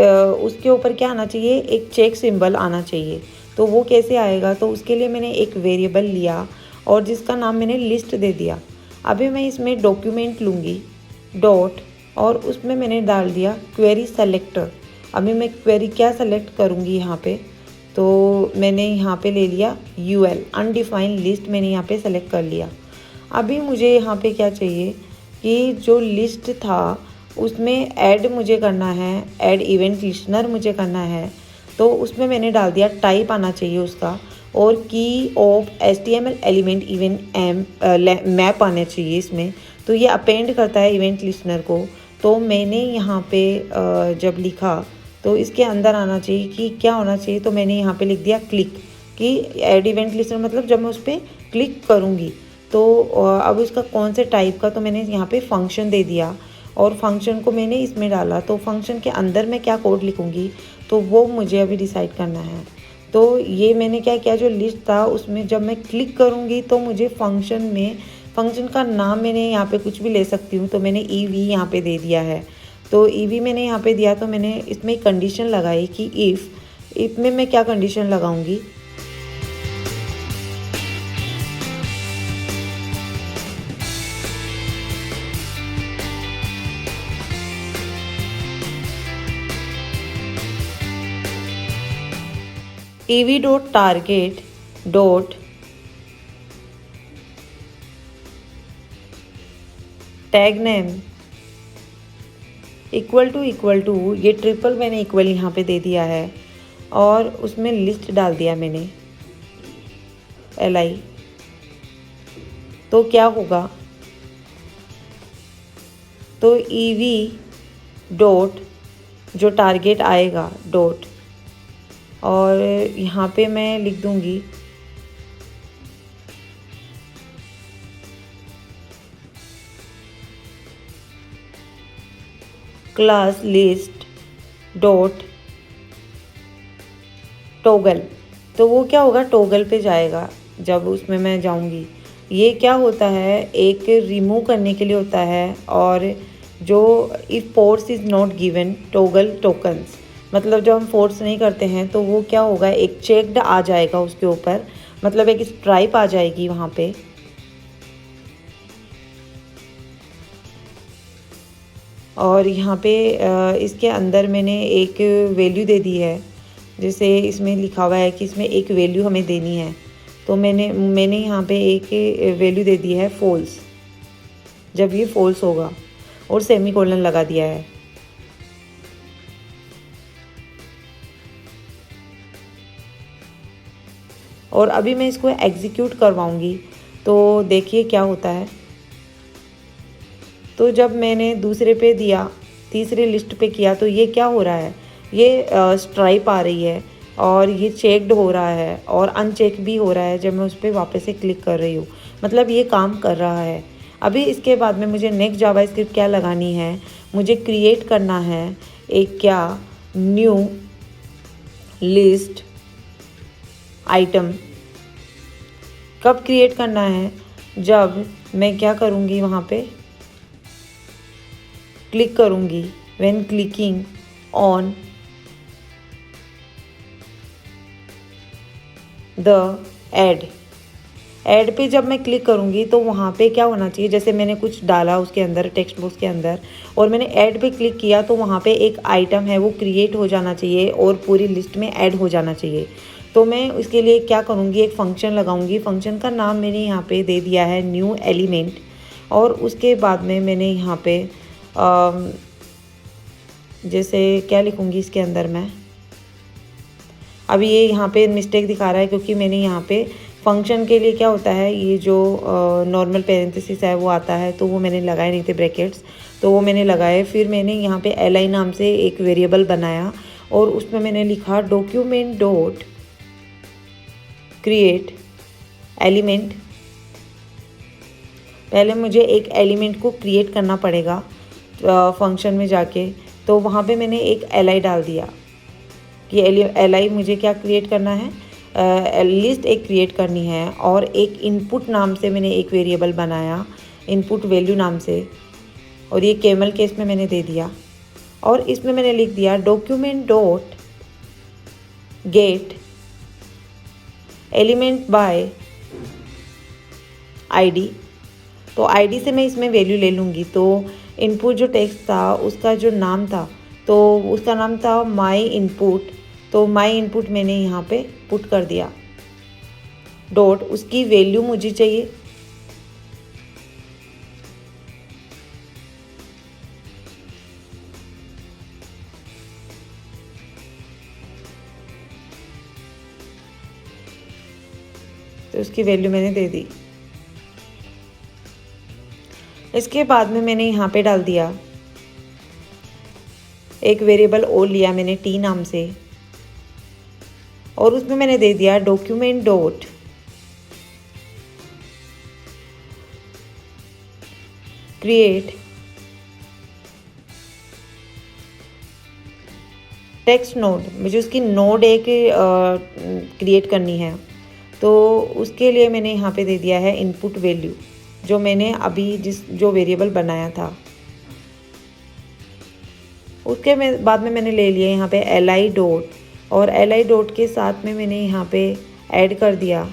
उसके ऊपर क्या आना चाहिए, एक चेक सिंबल आना चाहिए। तो वो कैसे आएगा, तो उसके लिए मैंने एक वेरिएबल लिया और जिसका नाम मैंने लिस्ट दे दिया। अभी मैं इसमें डॉक्यूमेंट लूँगी डॉट और उसमें मैंने डाल दिया क्वेरी सेलेक्टर। अभी मैं क्वेरी क्या सेलेक्ट करूँगी यहाँ पे, तो मैंने यहाँ पे ले लिया UL अनडिफाइंड लिस्ट, मैंने यहाँ पे सेलेक्ट कर लिया। अभी मुझे यहाँ पे क्या चाहिए कि जो लिस्ट था उसमें ऐड मुझे करना है, ऐड इवेंट लिस्टनर मुझे करना है। तो उसमें मैंने डाल दिया टाइप आना चाहिए उसका, और की of HTML element event map आना चाहिए इसमें। तो ये अपेंड करता है इवेंट लिस्टनर को। तो मैंने यहाँ पे जब लिखा तो इसके अंदर आना चाहिए कि क्या होना चाहिए, तो मैंने यहाँ पे लिख दिया क्लिक, कि ऐड इवेंट लिस्टनर मतलब जब मैं उस पर क्लिक करूँगी तो अब इसका कौन से टाइप का, तो मैंने यहाँ पे फंक्शन दे दिया और फंक्शन को मैंने इसमें डाला। तो फंक्शन के अंदर मैं क्या कोड लिखूँगी तो वो मुझे अभी डिसाइड करना है। तो ये मैंने क्या किया, जो लिस्ट था उसमें जब मैं क्लिक करूँगी तो मुझे फंक्शन का नाम मैंने यहाँ पे कुछ भी ले सकती हूँ। तो मैंने EV यहाँ पे दे दिया है। तो EV मैंने यहाँ पे दिया, तो मैंने इसमें कंडीशन लगाई कि इफ़ में मैं क्या कंडीशन लगाऊंगी, EV.target dot tag name equal to ये ट्रिपल मैंने इक्वल यहाँ पे दे दिया है और उसमें लिस्ट डाल दिया मैंने LI। तो क्या होगा, तो EV डॉट जो टारगेट आएगा डॉट, और यहाँ पे मैं लिख दूँगी क्लास लिस्ट डॉट टॉगल। तो वो क्या होगा, टॉगल पे जाएगा जब उसमें मैं जाऊंगी। ये क्या होता है, एक रिमूव करने के लिए होता है, और जो if force is not given toggle tokens, मतलब जब हम फोर्स नहीं करते हैं तो वो क्या होगा, एक चेक्ड आ जाएगा उसके ऊपर, मतलब एक स्ट्राइप आ जाएगी वहाँ पे। और यहाँ पे इसके अंदर मैंने एक वैल्यू दे दी है, जैसे इसमें लिखा हुआ है कि इसमें एक वैल्यू हमें देनी है। तो मैंने यहाँ पे एक वैल्यू दे दी है फॉल्स, जब ये फॉल्स होगा, और सेमीकोलन लगा दिया है। और अभी मैं इसको एग्जीक्यूट करवाऊंगी तो देखिए क्या होता है। तो जब मैंने दूसरे पे दिया, तीसरी लिस्ट पे किया, तो ये क्या हो रहा है, ये स्ट्राइप आ रही है और ये चेक्ड हो रहा है और अनचेक भी हो रहा है जब मैं उस पर वापस से क्लिक कर रही हूँ, मतलब ये काम कर रहा है। अभी इसके बाद में मुझे नेक्स्ट जावास्क्रिप्ट क्या लगानी है, मुझे क्रिएट करना है एक क्या न्यू लिस्ट आइटम। कब क्रिएट करना है, जब मैं क्या करूँगी, वहाँ पे क्लिक करूँगी। When clicking on the add पे जब मैं क्लिक करूँगी तो वहाँ पे क्या होना चाहिए, जैसे मैंने कुछ डाला उसके अंदर टेक्स्ट बॉक्स के अंदर और मैंने ऐड पे क्लिक किया तो वहाँ पे एक आइटम है वो क्रिएट हो जाना चाहिए और पूरी लिस्ट में ऐड हो जाना चाहिए। तो मैं उसके लिए क्या करूँगी, एक फ़ंक्शन लगाऊंगी। फ़ंक्शन का नाम मैंने यहाँ पे दे दिया है न्यू एलिमेंट। और उसके बाद में मैंने यहाँ पे जैसे क्या लिखूँगी इसके अंदर मैं, अभी ये यहाँ पे मिस्टेक दिखा रहा है क्योंकि मैंने यहाँ पे फंक्शन के लिए क्या होता है, ये जो नॉर्मल पेरेंथेसिस है वो आता है, तो वो मैंने लगाए नहीं थे ब्रैकेट्स, तो वो मैंने लगाए। फिर मैंने यहाँ पे li नाम से एक वेरिएबल बनाया और उसमें मैंने लिखा डॉक्यूमेंट डॉट क्रिएट एलिमेंट। पहले मुझे एक एलिमेंट को क्रिएट करना पड़ेगा फंक्शन में जाके, तो वहाँ पे मैंने एक li डाल दिया कि li मुझे क्या क्रिएट करना है, लिस्ट एक क्रिएट करनी है। और एक इनपुट नाम से मैंने एक वेरिएबल बनाया, इनपुट वैल्यू नाम से, और ये कैमल केस में मैंने दे दिया। और इसमें मैंने लिख दिया document dot gate element by id। तो id से मैं इसमें वैल्यू ले लूँगी। तो इनपुट जो टेक्स्ट था उसका जो नाम था, तो उसका नाम था माई इनपुट, तो माई इनपुट मैंने यहाँ पे पुट कर दिया डॉट, उसकी वैल्यू मुझे चाहिए तो उसकी वैल्यू मैंने दे दी। इसके बाद में मैंने यहाँ पे डाल दिया एक वेरिएबल और लिया मैंने t नाम से, और उसमें मैंने दे दिया document dot create text node. मुझे उसकी नोड एक क्रिएट करनी है, तो उसके लिए मैंने यहाँ पे दे दिया है इनपुट वैल्यू, जो मैंने अभी जो वेरिएबल बनाया था। उसके बाद में मैंने ले लिया यहाँ पे li डॉट, और li डॉट के साथ में मैंने यहाँ पे ऐड कर दिया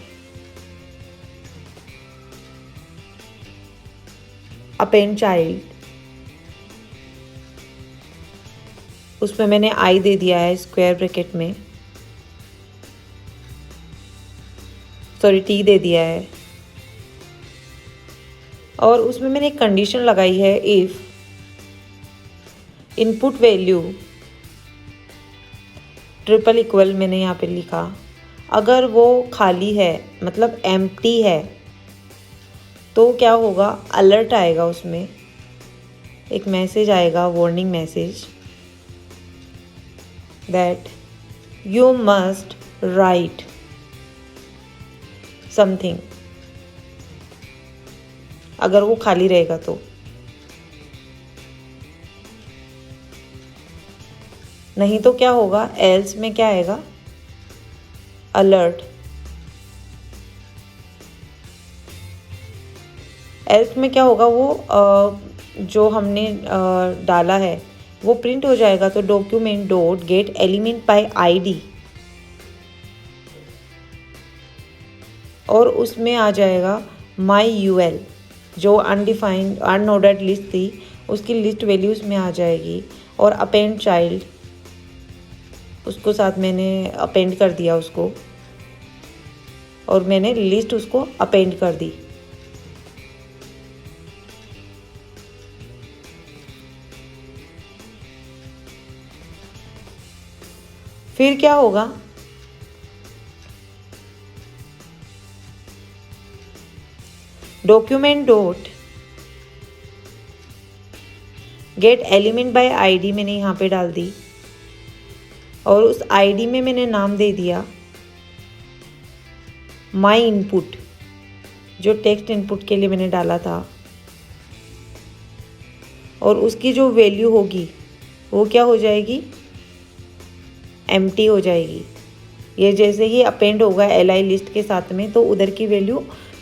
अपेंड चाइल्ड। उसमें मैंने i दे दिया है स्क्वायर ब्रैकेट में, सॉरी t दे दिया है। और उसमें मैंने एक कंडीशन लगाई है if input value triple equal, मैंने यहाँ पे लिखा अगर वो खाली है मतलब एम्प्टी है तो क्या होगा, अलर्ट आएगा, उसमें एक मैसेज आएगा, warning message, that you must write something, अगर वो खाली रहेगा तो। नहीं तो क्या होगा, एल्स में क्या आएगा, अलर्ट। एल्स में क्या होगा, वो जो हमने डाला है वो प्रिंट हो जाएगा। तो document dot gate element by id, और उसमें आ जाएगा माई ul, जो अनडिफाइंड अनऑर्डर्ड लिस्ट थी उसकी लिस्ट वैल्यूज में आ जाएगी। और अपेंड चाइल्ड, उसको साथ मैंने अपेंड कर दिया उसको, और मैंने लिस्ट उसको अपेंड कर दी। फिर क्या होगा, document dot gate element by id मैंने यहाँ पे डाल दी, और उस id में मैंने नाम दे दिया माई इनपुट, जो टेक्स्ट इनपुट के लिए मैंने डाला था और उसकी जो वैल्यू होगी वो क्या हो जाएगी, एम्प्टी हो जाएगी। ये जैसे ही अपेंड होगा एल लिस्ट के साथ में तो उधर की वैल्यू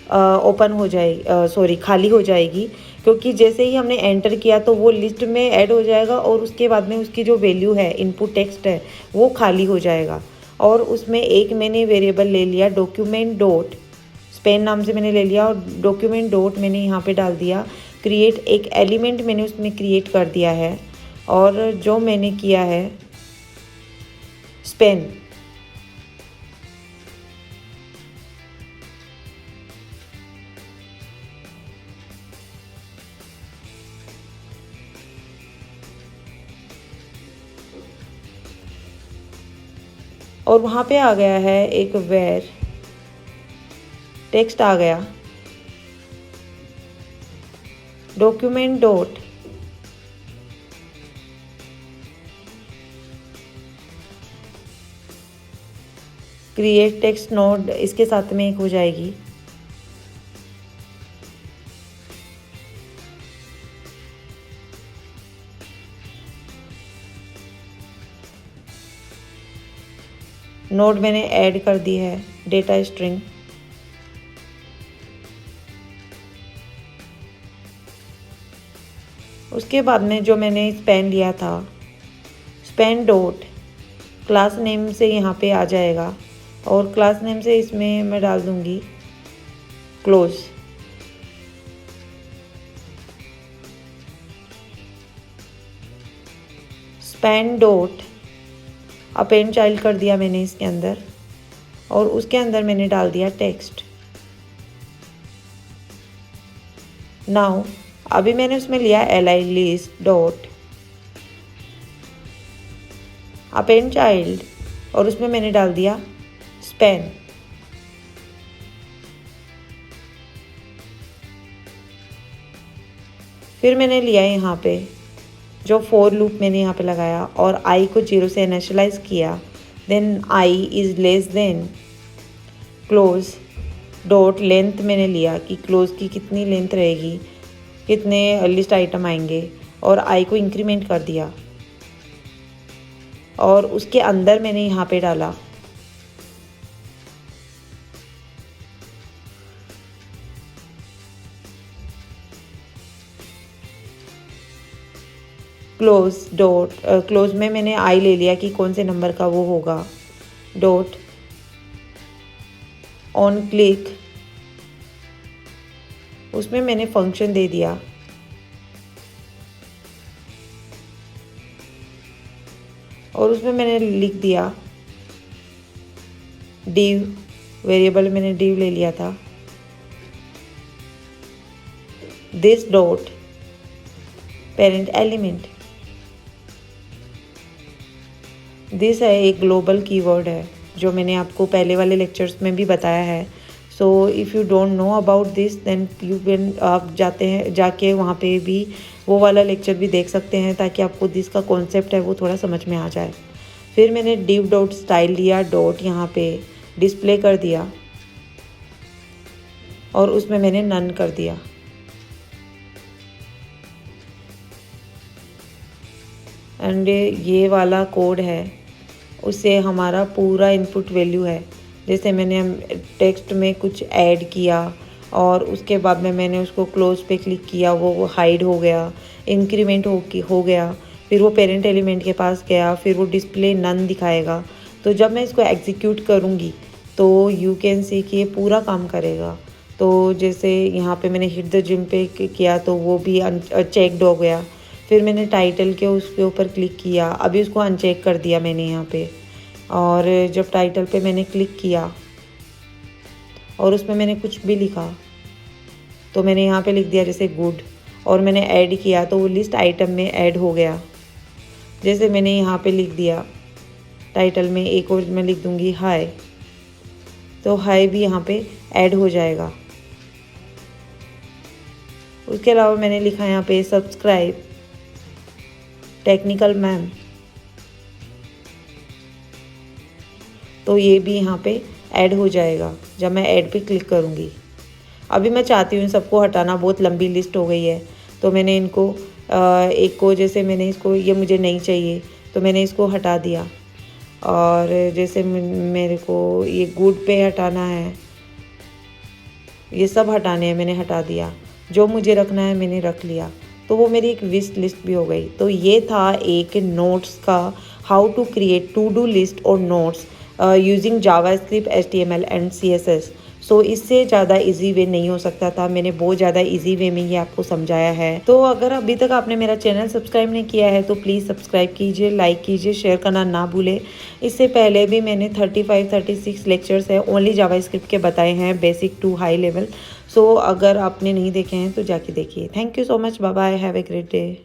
ओपन हो जाएगी, सॉरी खाली हो जाएगी, क्योंकि जैसे ही हमने एंटर किया तो वो लिस्ट में ऐड हो जाएगा और उसके बाद में उसकी जो वैल्यू है, इनपुट टेक्स्ट है, वो खाली हो जाएगा। और उसमें एक मैंने वेरिएबल ले लिया डॉक्यूमेंट डॉट स्पेन नाम से मैंने ले लिया और डॉक्यूमेंट डॉट मैंने यहाँ पे डाल दिया क्रिएट, एक एलिमेंट मैंने उसमें क्रिएट कर दिया है। और जो मैंने किया है स्पेन, और वहाँ पे आ गया है एक वेर टेक्स्ट आ गया document dot create text node, इसके साथ में एक हो जाएगी। नोड मैंने ऐड कर दी है डेटा स्ट्रिंग। उसके बाद में जो मैंने स्पेन लिया था, स्पेन डॉट क्लास नेम से यहाँ पे आ जाएगा और क्लास नेम से इसमें मैं डाल दूँगी close. Spain dot append child कर दिया मैंने इसके अंदर और उसके अंदर मैंने डाल दिया टेक्स्ट। नाउ अभी मैंने उसमें लिया L list dot append child और उसमें मैंने डाल दिया स्पेन। फिर मैंने लिया यहाँ पे जो फॉर लूप मैंने यहाँ पे लगाया और आई को 0 से इनिशियलाइज किया, then I is less than close dot length मैंने लिया कि क्लोज की कितनी लेंथ रहेगी, कितने लिस्ट आइटम आएंगे, और आई को इंक्रीमेंट कर दिया। और उसके अंदर मैंने यहाँ पे डाला क्लोज डॉट क्लोज में मैंने आई ले लिया कि कौन से नंबर का वो होगा, डॉट ऑन क्लिक उसमें मैंने फंक्शन दे दिया और उसमें मैंने लिख दिया div, वेरिएबल मैंने div ले लिया था, this dot parent element. This है एक ग्लोबल कीवर्ड है जो मैंने आपको पहले वाले लेक्चर्स में भी बताया है। So if you don't know about this then you can, आप जाके वहाँ पे भी वो वाला लेक्चर भी देख सकते हैं ताकि आपको दिस का कॉन्सेप्ट है वो थोड़ा समझ में आ जाए। फिर मैंने div डॉट स्टाइल लिया, डॉट यहाँ पे डिस्प्ले कर दिया और उसमें मैंने नन कर दिया। एंड ये वाला कोड है उससे हमारा पूरा इनपुट वैल्यू है। जैसे मैंने टेक्स्ट में कुछ ऐड किया और उसके बाद में मैंने उसको क्लोज पे क्लिक किया, वो हाइड हो गया, इंक्रीमेंट हो गया, फिर वो पेरेंट एलिमेंट के पास गया, फिर वो डिस्प्ले नन दिखाएगा। तो जब मैं इसको एग्जीक्यूट करूँगी तो यू कैन सी कि ये पूरा काम करेगा। तो जैसे यहाँ पे मैंने हिट द जिम पे किया तो वो भी चेकड हो गया। फिर मैंने टाइटल के उसके ऊपर क्लिक किया, अभी उसको अनचेक कर दिया मैंने यहाँ पे। और जब टाइटल पे मैंने क्लिक किया और उसमें मैंने कुछ भी लिखा तो मैंने यहाँ पे लिख दिया जैसे गुड, और मैंने ऐड किया तो वो लिस्ट आइटम में ऐड हो गया। जैसे मैंने यहाँ पे लिख दिया टाइटल में, एक और मैं लिख दूँगी हाय, तो हाय भी यहाँ पे ऐड हो जाएगा। उसके अलावा मैंने लिखा यहाँ पे सब्सक्राइब टेक्निकल मैम, तो ये भी यहाँ पे ऐड हो जाएगा जब मैं ऐड पे क्लिक करूँगी। अभी मैं चाहती हूँ सबको हटाना, बहुत लंबी लिस्ट हो गई है तो मैंने इनको एक को जैसे मैंने इसको, ये मुझे नहीं चाहिए तो मैंने इसको हटा दिया। और जैसे मेरे को ये गुड पे हटाना है, ये सब हटाने हैं, मैंने हटा दिया। जो मुझे रखना है मैंने रख लिया, तो वो मेरी एक विश लिस्ट भी हो गई। तो ये था एक नोट्स का how to create to do list और notes using JavaScript, HTML and CSS। So इससे ज़्यादा इजी वे नहीं हो सकता था। मैंने बहुत ज़्यादा इजी वे में ये आपको समझाया है। तो अगर अभी तक आपने मेरा चैनल सब्सक्राइब नहीं किया है तो प्लीज़ सब्सक्राइब कीजिए, लाइक कीजिए, शेयर करना ना भूलें। इससे पहले भी मैंने 35-36 लेक्चर्स है ओनली जावास्क्रिप्ट के बताए हैं, basic to high level. So अगर आपने नहीं देखे हैं तो जाके देखिए। Thank you so much, bye bye, have a great day.